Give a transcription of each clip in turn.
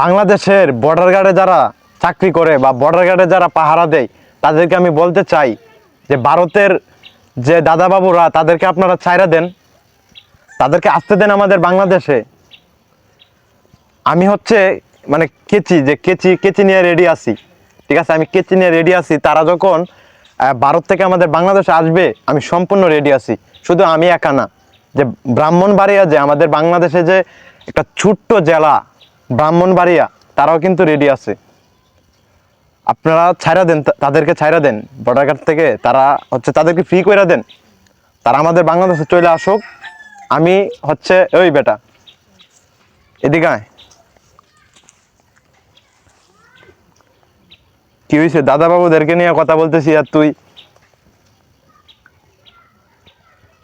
বাংলাদেশের বর্ডার গার্ডে যারা চাকরি করে বা বর্ডার গার্ডে যারা পাহারা দেয় তাদেরকে আমি বলতে চাই যে ভারতের যে দাদাবাবুরা তাদেরকে আপনারা ছাইরা দেন, তাদেরকে আসতে দেন আমাদের বাংলাদেশে। আমি হচ্ছে মানে কেচি নিয়ে রেডি আছি, ঠিক আছে, আমি কেচি নিয়ে রেডি আছি। তারা যখন ভারত থেকে আমাদের বাংলাদেশে আসবে আমি সম্পূর্ণ রেডি আছি। শুধু আমি একা না, যে ব্রাহ্মণবাড়িয়া যে আমাদের বাংলাদেশে যে একটা ছোট্ট জেলা ব্রাহ্মণবাড়িয়া, তারাও কিন্তু রেডি আছে। আপনারা ছাইরা দেন, তাদেরকে ছাইরা দেন বর্ডার গার্ড থেকে, তারা হচ্ছে তাদেরকে ফ্রি করে দেন, তারা আমাদের বাংলাদেশে চলে আসুক। আমি হচ্ছে ওই বেটা এদিকে আয়। কি হয়েছে? দাদাবাবুদেরকে নিয়ে কথা বলতেছি আর তুই,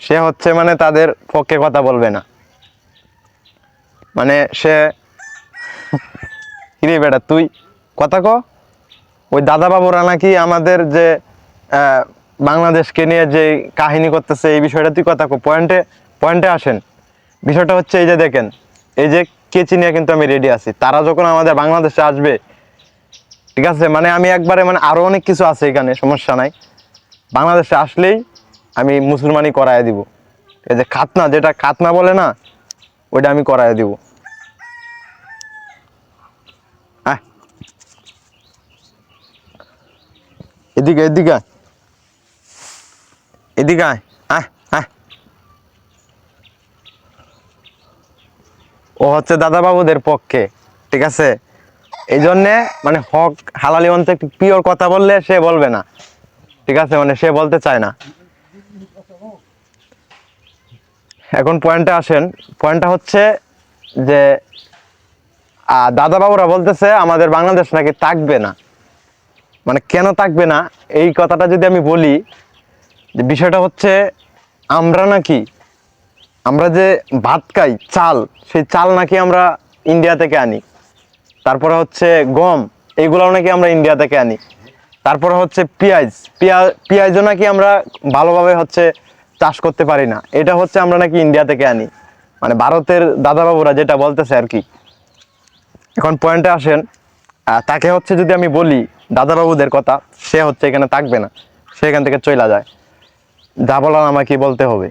সে হচ্ছে মানে তাদের পক্ষে কথা বলবে না, মানে সে কিরে বেটা তুই কথা ক। ওই দাদাবাবুরা নাকি আমাদের যে বাংলাদেশকে নিয়ে যে কাহিনী করতেছে এই বিষয়টা তুই কথা কো, পয়েন্টে আসেন। বিষয়টা হচ্ছে এই যে দেখেন, এই যে কেচি নিয়ে কিন্তু আমি রেডি আছি। তারা যখন আমাদের বাংলাদেশে আসবে, ঠিক আছে, মানে আমি একবারে মানে আরো অনেক কিছু আছে এখানে, সমস্যা নাই। বাংলাদেশে আসলেই আমি মুসলমানি করায় দিব। এই যে খাতনা, যেটা খাতনা বলে না, ওইটা আমি করায় দিব। আহ এদিকে এদিকে এদিকে আয়। আহ আহ ও হচ্ছে দাদাবাবুদের পক্ষে, ঠিক আছে। এই জন্যে মানে হক হালালি অন্তে একটু পিওর কথা বললে সে বলবে না, ঠিক আছে, মানে সে বলতে চায় না। এখন পয়েন্টে আসেন। পয়েন্টটা হচ্ছে যে দাদাবাবুরা বলতেছে আমাদের বাংলাদেশ নাকি থাকবে না। মানে কেন থাকবে না এই কথাটা যদি আমি বলি, যে বিষয়টা হচ্ছে আমরা যে ভাত খাই, চাল, সেই চাল নাকি আমরা ইন্ডিয়া থেকে আনি। তারপরে হচ্ছে গম, এইগুলাও নাকি আমরা ইন্ডিয়া থেকে আনি। তারপরে হচ্ছে পেঁয়াজও নাকি আমরা ভালোভাবে হচ্ছে চাষ করতে পারি না, এটা হচ্ছে আমরা নাকি ইন্ডিয়া থেকে আনি। মানে ভারতের দাদাবাবুরা যেটা বলতেছে আর কি। এখন পয়েন্টে আসেন। তাকে হচ্ছে যদি আমি বলি দাদাবাবুদের কথা, সে হচ্ছে এখানে থাকবে না, সে এখান থেকে চলে যায়। যা বলার আমাকে বলতে হবে।